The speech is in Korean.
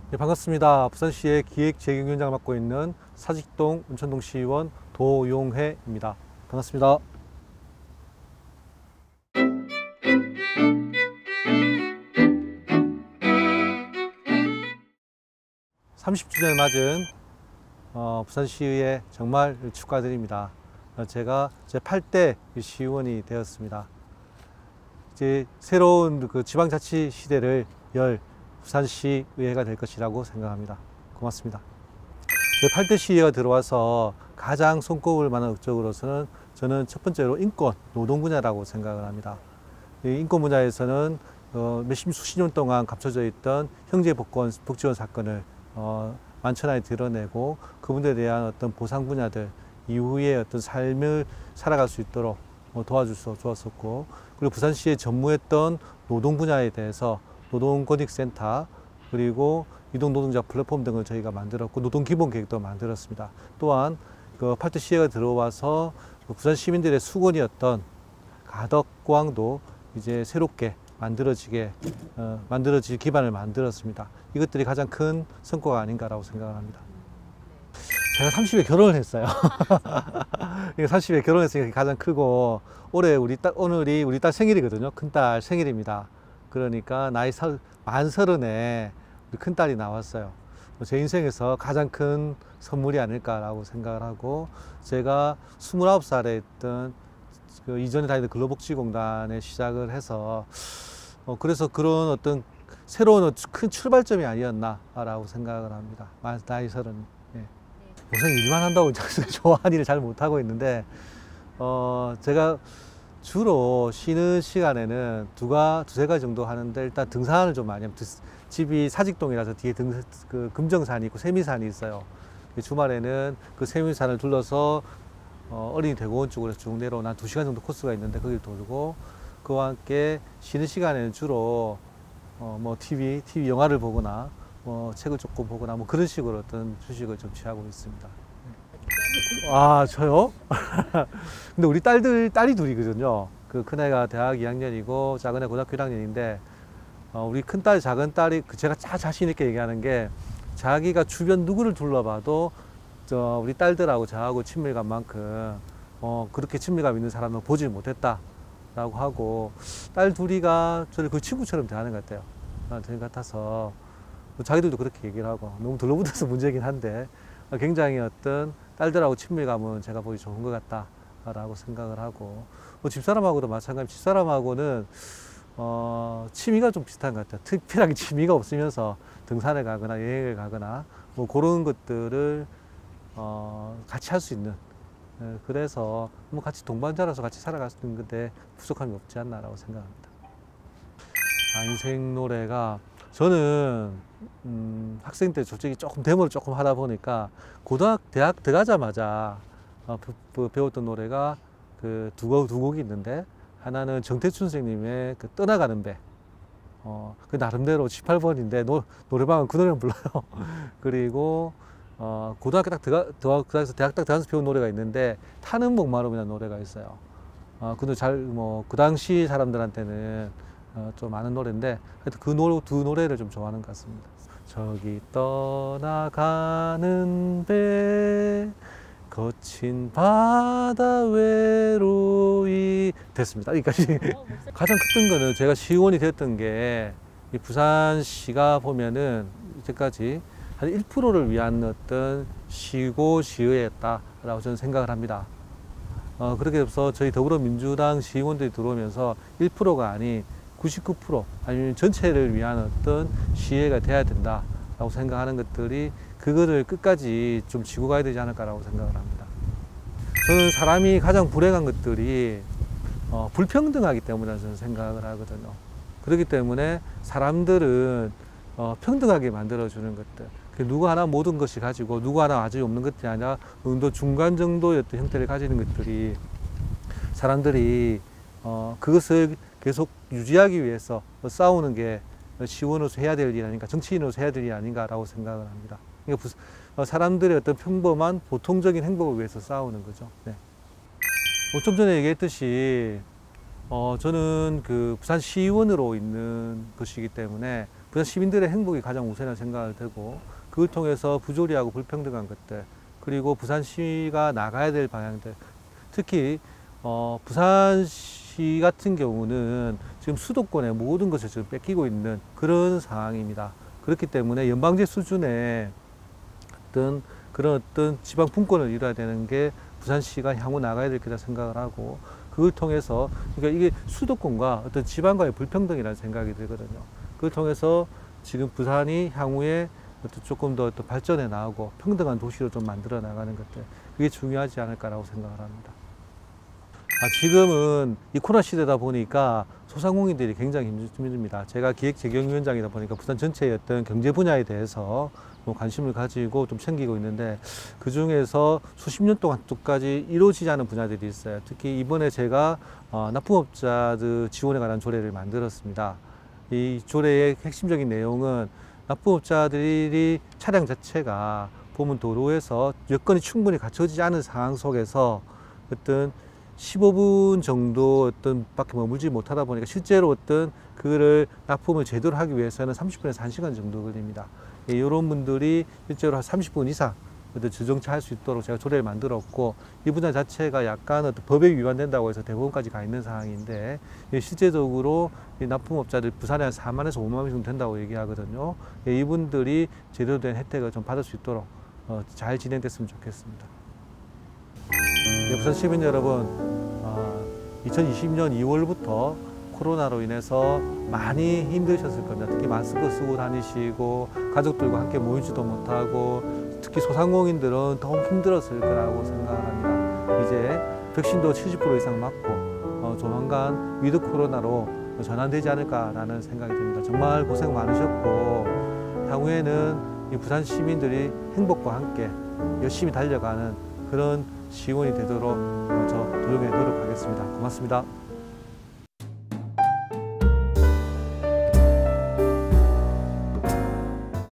네, 반갑습니다. 부산시의 기획재경위원장을 맡고 있는 사직동 은천동 시의원 도용회입니다. 반갑습니다. (30주년을) 맞은 부산시의회 정말 축하드립니다. 제가 제 8대 시의원이 되었습니다. 이제 새로운 그 지방자치 시대를 열 부산시의회가 될 것이라고 생각합니다. 고맙습니다. 제 8대 시의회가 들어와서 가장 손꼽을 만한 업적으로서는 저는 첫 번째로 인권, 노동 분야라고 생각을 합니다. 이 인권 분야에서는 수십 년 동안 감춰져 있던 형제복권, 복지원 사건을 만천하에 드러내고 그분들에 대한 어떤 보상 분야들, 이후에 어떤 삶을 살아갈 수 있도록 도와줘서 좋았었고, 그리고 부산시에 전무했던 노동 분야에 대해서 노동권익센터 그리고 이동노동자 플랫폼 등을 저희가 만들었고 노동기본계획도 만들었습니다. 또한 그 8대 시의회가 들어와서 부산 시민들의 수건이었던 가덕공항도 이제 새롭게 만들어질 기반을 만들었습니다. 이것들이 가장 큰 성과가 아닌가라고 생각을 합니다. 제가 30에 결혼을 했어요. 30에 결혼했으니까 가장 크고, 오늘이 우리 딸 생일이거든요. 큰딸 생일입니다. 그러니까 나이 만 30에 우리 큰딸이 나왔어요. 제 인생에서 가장 큰 선물이 아닐까라고 생각을 하고, 제가 29살에 있던 그 이전에 다니던 근로복지공단에 시작을 해서 그래서 그런 어떤 새로운 큰 출발점이 아니었나라고 생각을 합니다. 나이 30. 예. 요새 일만 한다고 좋아하는 일을 잘 못하고 있는데, 제가 주로 쉬는 시간에는 두세 가지 정도 하는데, 일단 등산을 좀 많이 합니다. 집이 사직동이라서 뒤에 그 금정산이 있고 세미산이 있어요. 주말에는 그 세미산을 둘러서 어린이 대공원 쪽으로 쭉 내려오는 한 2시간 정도 코스가 있는데 거기를 돌고, 그와 함께 쉬는 시간에는 주로 TV 영화를 보거나 책을 조금 보거나 그런 식으로 어떤 휴식을 좀 취하고 있습니다. 아, 저요? 근데 우리 딸이 둘이거든요. 그 큰애가 대학 2학년이고 작은애 고등학교 1학년인데, 우리 큰딸, 작은딸이 제가 자신 있게 얘기하는 게, 자기가 주변 누구를 둘러봐도 우리 딸들하고 저하고 친밀감만큼 그렇게 친밀감 있는 사람은 보지 못했다 라고 하고, 딸 둘이가 저를 그 친구처럼 대하는 것 같아요. 저희 같아서 자기들도 그렇게 얘기를 하고, 너무 들러붙어서 문제긴 한데 굉장히 어떤 딸들하고 친밀감은 제가 보기 좋은 것 같다 라고 생각을 하고, 집사람하고도 마찬가지. 집사람하고는 취미가 좀 비슷한 것 같아요. 특별하게 취미가 없으면서 등산을 가거나 여행을 가거나 그런 것들을 같이 할 수 있는, 그래서 같이 동반자라서 같이 살아갈 수 있는 건데 부족함이 없지 않나라고 생각합니다. 인생 노래가, 저는 학생 때 솔직히 조금 데모를 조금 하다 보니까 대학 들어가자마자 배웠던 노래가 그 두 곡이 있는데, 하나는 정태춘 선생님의 그 떠나가는 배, 그 나름대로 18번인데 노래방은 그 노래를 불러요. 그리고 고등학교 딱 들어가서 대학 딱 들어가서 배운 노래가 있는데, 타는 목마름이라는 노래가 있어요. 근데 그 당시 사람들한테는 좀 아는 노래인데, 하여튼 그 두 노래를 좀 좋아하는 것 같습니다. 저기 떠나가는 배, 거친 바다 외로이, 됐습니다. 여기까지. 가장 컸던 거는 제가 시의원이 됐던 게, 이 부산시가 보면은 이때까지 한 1%를 위한 어떤 시고 시의회였다라고 저는 생각을 합니다. 그렇게 해서 저희 더불어민주당 시의원들이 들어오면서 1%가 아닌 99% 아니면 전체를 위한 어떤 시의회가 돼야 된다라고 생각하는 것들이, 그거를 끝까지 좀 지고 가야 되지 않을까라고 생각을 합니다. 저는 사람이 가장 불행한 것들이 불평등하기 때문이라고 저는 생각을 하거든요. 그렇기 때문에 사람들은 평등하게 만들어주는 것들, 누구 하나 모든 것이 가지고 누구 하나 아주 없는 것이 아니라 또 중간 정도의 어떤 형태를 가지는 것들이, 사람들이 그것을 계속 유지하기 위해서 싸우는 게 시의원으로서 해야 될 일 아닌가, 정치인으로서 해야 될 일 아닌가라고 생각을 합니다. 그러니까 사람들의 어떤 평범한 보통적인 행복을 위해서 싸우는 거죠. 네. 좀 전에 얘기했듯이 저는 그 부산 시의원으로 있는 것이기 때문에 부산 시민들의 행복이 가장 우선이라고 생각을 되고, 그걸 통해서 부조리하고 불평등한 것들, 그리고 부산시가 나가야 될 방향들, 특히 부산시 같은 경우는 지금 수도권의 모든 것을 지금 뺏기고 있는 그런 상황입니다. 그렇기 때문에 연방제 수준의 어떤 지방 분권을 이뤄야 되는 게 부산시가 향후 나가야 될 거다 생각을 하고, 그걸 통해서, 그러니까 이게 수도권과 어떤 지방과의 불평등이라는 생각이 들거든요. 그걸 통해서 지금 부산이 향후에 어떤 조금 더 발전해 나가고 평등한 도시로 좀 만들어 나가는 것들, 그게 중요하지 않을까라고 생각을 합니다. 지금은 이 코로나 시대다 보니까 소상공인들이 굉장히 힘듭니다. 제가 기획재경위원장이다 보니까 부산 전체의 어떤 경제 분야에 대해서 관심을 가지고 좀 챙기고 있는데, 그 중에서 수십 년 동안 끝까지 이루어지지 않은 분야들이 있어요. 특히 이번에 제가 납품업자들 지원에 관한 조례를 만들었습니다. 이 조례의 핵심적인 내용은 납품업자들이 차량 자체가 보면 도로에서 여건이 충분히 갖춰지지 않은 상황 속에서 어떤 15분 정도 밖에 머물지 못하다 보니까 실제로 그거를 납품을 제대로 하기 위해서는 30분에서 1시간 정도 걸립니다. 이런 분들이 실제로 한 30분 이상 주정차 할 수 있도록 제가 조례를 만들었고, 이 분야 자체가 약간 법에 위반된다고 해서 대법원까지 가 있는 상황인데, 실제적으로 이 납품업자들 부산에 한 4만에서 5만 명 정도 된다고 얘기하거든요. 이분들이 제대로 된 혜택을 좀 받을 수 있도록 잘 진행됐으면 좋겠습니다. 부산 시민 여러분, 2020년 2월부터 코로나로 인해서 많이 힘드셨을 겁니다. 특히 마스크 쓰고 다니시고 가족들과 함께 모이지도 못하고, 특히 소상공인들은 더욱 힘들었을 거라고 생각을 합니다. 이제 백신도 70% 이상 맞고 조만간 위드 코로나로 전환되지 않을까라는 생각이 듭니다. 정말 고생 많으셨고, 향후에는 이 부산 시민들이 행복과 함께 열심히 달려가는 그런 시원이 되도록 저 도용에 노력하겠습니다. 고맙습니다.